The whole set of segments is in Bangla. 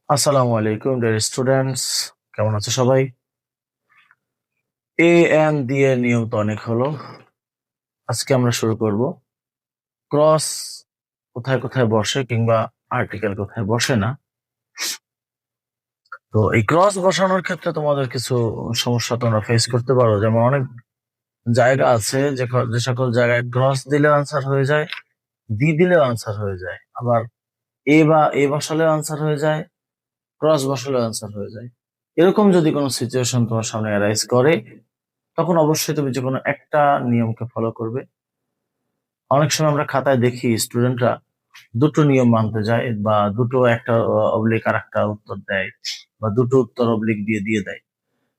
আসসালামু আলাইকুম ডিয়ার স্টুডেন্টস, কেমন আছো সবাই? এ এন দিয়ে নিয়ম তো অনেক হলো। আজকে আমরা শুরু করব ক্রস কোথায় কোথায় বসে কিংবা আর্টিকেল কোথায় বসে না। তো এই ক্রস বসানোর ক্ষেত্রে তোমাদের কিছু সমস্যা তোমরা ফেস করতে পারো, যেমন অনেক জায়গা আছে যে সকল জায়গায় ক্রস দিলেও আনসার হয়ে যায়, ডি দিলেও আনসার হয়ে যায়, আবার এ বসালেও আনসার হয়ে যায়, ক্রস বসালেও আনসার হয়ে যায়। এরকম যদি কোনো সিচুয়েশন তোমার সামনে অ্যারাইজ করে, তখন অবশ্যই তুমি যে কোনো একটা নিয়মকে ফলো করবে। অনেক সময় আমরা খাতায় দেখি স্টুডেন্টরা দুটো নিয়ম মানতে যায়, বা দুটো একটা অবলিক আর একটা উত্তর দেয়, বা দুটো উত্তর অবলিক দিয়ে দিয়ে দেয়।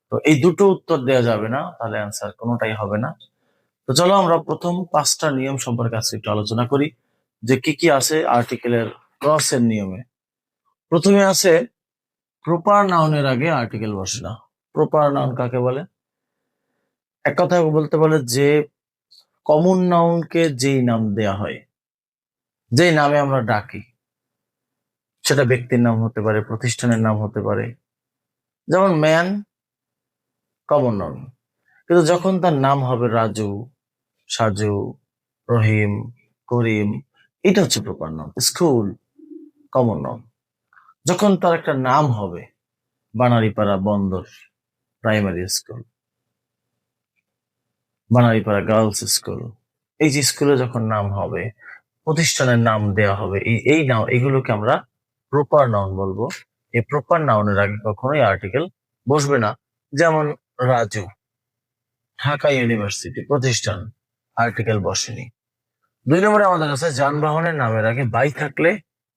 তো এই দুটো উত্তর দেওয়া যাবে না, তাহলে অ্যান্সার কোনোটাই হবে না। তো চলো আমরা প্রথম 5টা নিয়ম সম্পর্কে আজকে একটু আলোচনা করি, যে কি কি আছে আর্টিকেলের ক্রসের নিয়মে। প্রথমে আছে প্রপার নাউনের আগে আর্টিকেল বসে না। প্রপার নাউন কাকে বলে? এক কথায় বলতে বলে যে কমন নাউনকে যেই নাম দেয়া হয়, যেই নামে আমরা ডাকি, সেটা ব্যক্তির নাম হতে পারে, প্রতিষ্ঠানের নাম হতে পারে। যেমন ম্যান কমন নাউন, কিন্তু যখন তার নাম হবে রাজু, সাজু, রহিম, করিম, এটা হচ্ছে proper noun. School common noun. যখন তার একটা নাম হবে বানারীপাড়া বন্দর primary school, Banaripara girls school, এই যে স্কুলে যখন নাম হবে, প্রতিষ্ঠানের নাম দেওয়া হবে, এই এই নাম এগুলোকে আমরা প্রপার নাউন বলবো। এই প্রপার নাউনের আগে কখনোই আর্টিকেল বসবে না। যেমন রাজু, ঢাকা ইউনিভার্সিটি প্রতিষ্ঠান, আর্টিকেল বসেনি। 2 নম্বরে আমাদের কাছে যানবাহনের নামের আগে বাই থাকলে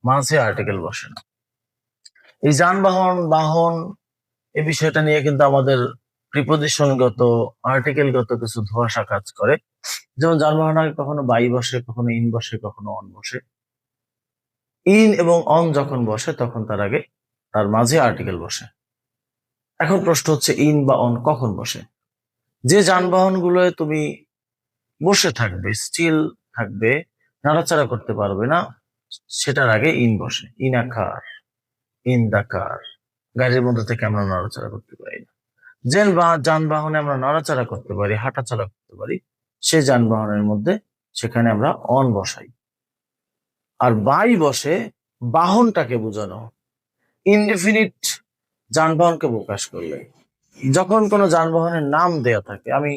মাঝে আর্টিকেল বসে না। এই যানবাহন বাহন এই বিষয়টা নিয়ে কিন্তু আমাদের প্রিপজিশনগত আর্টিকেলগত কিছু ধোঁয়াশা কাজ করে। যেমন যানবাহন আগে কখনো বাই বসে, কখনো ইন বসে, কখনো অন বসে। ইন এবং অন যখন বসে তখন তার মাঝে আর্টিকেল বসে। এখন প্রশ্ন হচ্ছে ইন বা অন কখন বসে? যে যানবাহন গুলোয় তুমি বসে থাকবে, স্টিল থাকবে, নাড়াচাড়া করতে পারবে না, সেটার আগে ইন বসে। In a car, in the car. গাড়ির মধ্যে থেকে আমরা নড়াচড়া করতে পারি না। যে যানবাহনে আমরা নড়াচড়া করতে পারি, হাঁটাচলা করতে পারি, সে যানবাহনের মধ্যে সেখানে আমরা অন বসাই। আর বাই বসে বাহনটাকে বোঝানো, ইনডেফিনিট যানবাহনকে প্রকাশ করলে। যখন কোনো যানবাহনের নাম দেয়া থাকে, আমি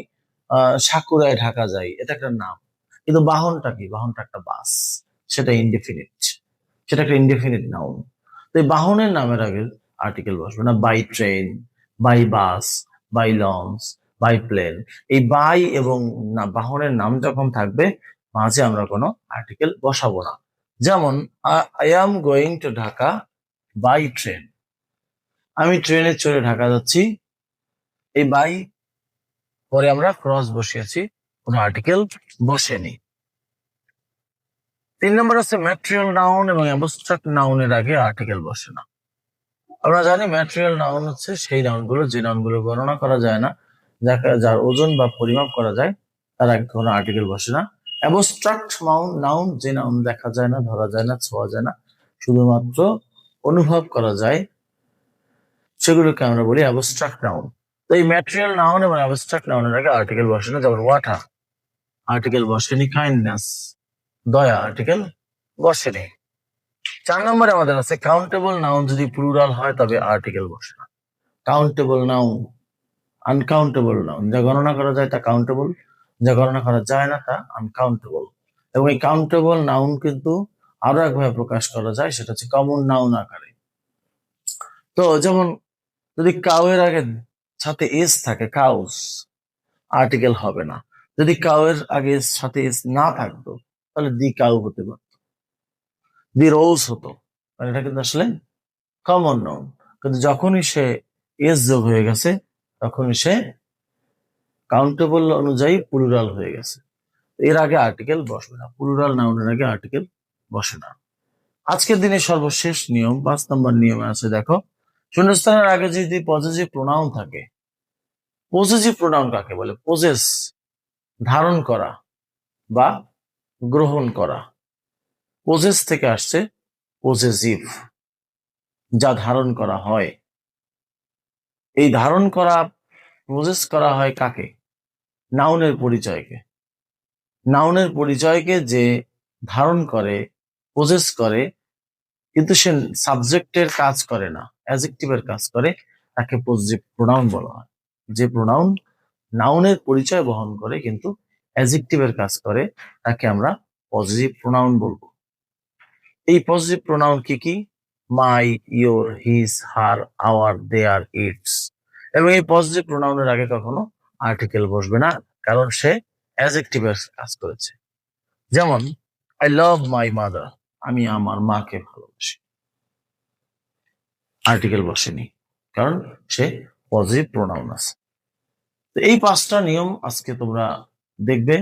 সাকুরায় ঢাকা যাই, এটা একটা নাম, কিন্তু বাহনটা কি? বাহনটা একটা বাস, সেটা ইনডেফিনিট, সেটা একটা ইনডেফিনিট নাউন। তো এই বাহনের নামের আগে আর্টিকেল বসবে না। By train, by bus, by launch, by plane. এই বাই এবং বাহনের নাম যখন থাকবে, মাঝে আমরা কোনো আর্টিকেল বসাবো না। যেমন I am going to Dhaka by train, আমি ট্রেনে চড়ে ঢাকা যাচ্ছি। এই বাই পরে আমরা ক্রস বসিয়েছি, কোনো আর্টিকেল বসেনি। 3 নম্বর আছে ম্যাটেরিয়াল নাউন এবং অ্যাবস্ট্রাক্ট নাউনের আগে আর্টিকেল বসে না। আমরা জানি ম্যাটেরিয়াল নাউন হচ্ছে সেই নাউনগুলো, যে নাউনগুলো গণনা করা যায় না, যার ওজন বা পরিমাপ করা যায়, তার আগে কোনো আর্টিকেল বসে না। অ্যাবস্ট্রাক্ট নাউন, যে নাউন দেখা যায় না, ধরা যায় না, ছোঁয়া যায় না, শুধুমাত্র অনুভব করা যায়, সেগুলোকে আমরা বলি অ্যাবস্ট্রাক্ট নাউন। তো এই ম্যাটেরিয়াল নাউন এবং অ্যাবস্ট্রাক্ট নাউনের আগে আর্টিকেল বসে না। যেমন ওয়াটার, আর্টিকেল বসেনি। কাইন্ডনেস, দয়া, আর্টিকেল বসেনি। 4 নম্বরে আমাদের আছে কাউন্টেবল নাউন যদি প্লুরাল হয় তবে আর্টিকেল বসে না। কাউন্টেবল নাউন, আনকাউন্টেবল নাউন, যা গণনা করা যায় তা কাউন্টেবল, যা গণনা করা যায় না তা আনকাউন্টেবল। এবং এই কাউন্টেবল নাউন কিন্তু আরো একভাবে প্রকাশ করা যায়, সেটা হচ্ছে কমন নাউন আকারে। তো যেমন যদি কাউয়ের আগে সাথে এস থাকে, কাউস, আর্টিকেল হবে না। যদি কাউয়ের আগে সাথে এস না থাকতো, তাহলে দি কাউ হতে পারত, দি রোজ হতো। মানে এটা কিন্তু আসলে কমন নাউন। কিন্তু যখনই সে এস যোগ হয়ে গেছে, তখনই সে কাউন্টেবল অনুযায়ী প্লুরাল হয়ে গেছে। এর আগে আর্টিকেল বসবে না, প্লুরাল নাউনের আগে আর্টিকেল বসে না। আজকের দিনে সর্বশেষ নিয়ম, 5 নম্বর নিয়মে আছে, দেখো, শূন্যস্থানের আগে যদি পজেসিভ প্রোনাউন থাকে। পজেসিভ প্রোনাউন কাকে বলে? পজেস, ধারণ করা বা গ্রহণ করা। পজেস থেকে আসছে পজেসিভ, যা ধারণ করা হয়, এই ধারণ করা প্রসেস করা হয় কাকে? নাউনের পরিচয়কে। নাউনের পরিচয়কে যে ধারণ করে, প্রসেস করে, কিন্তু সে সাবজেক্টের কাজ করে না, অ্যাডজেক্টিভের কাজ করে, তাকে পজিটিভ প্রোনাউন বলা হয়। যে প্রোনাউন নাউনের পরিচয় বহন করে কিন্তু অ্যাডজেক্টিভের কাজ করে, তাকে আমরা পজিটিভ প্রোনাউন বলবো। এই পজিটিভ প্রোনাউন কি কি? My, your, his, her, our, their, its. এবং এই পজিটিভ প্রোনাউনের আগে কখনো আর্টিকেল বসবে না, কারণ সে অ্যাডজেক্টিভের কাজ করেছে। যেমন আই লাভ মাই মাদার, আমি আমার মাকে ভালোবাসি, আর্টিকেল বসেনি, কারণ সে পজিটিভ প্রোনাউন আছে। তো এই 5টা নিয়ম আজকে তোমরা দেখবে।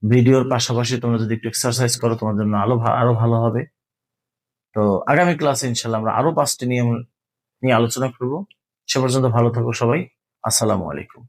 ভিডিওর পাশাপাশি তোমরা যদি একটু এক্সারসাইজ করো, তোমার জন্য আরো ভালো হবে। তো আগামী ক্লাসে ইনশাল্লাহ আমরা আরো 5টি নিয়ম নিয়ে আলোচনা করব। সে পর্যন্ত ভালো থাকো সবাই। আসসালামু আলাইকুম।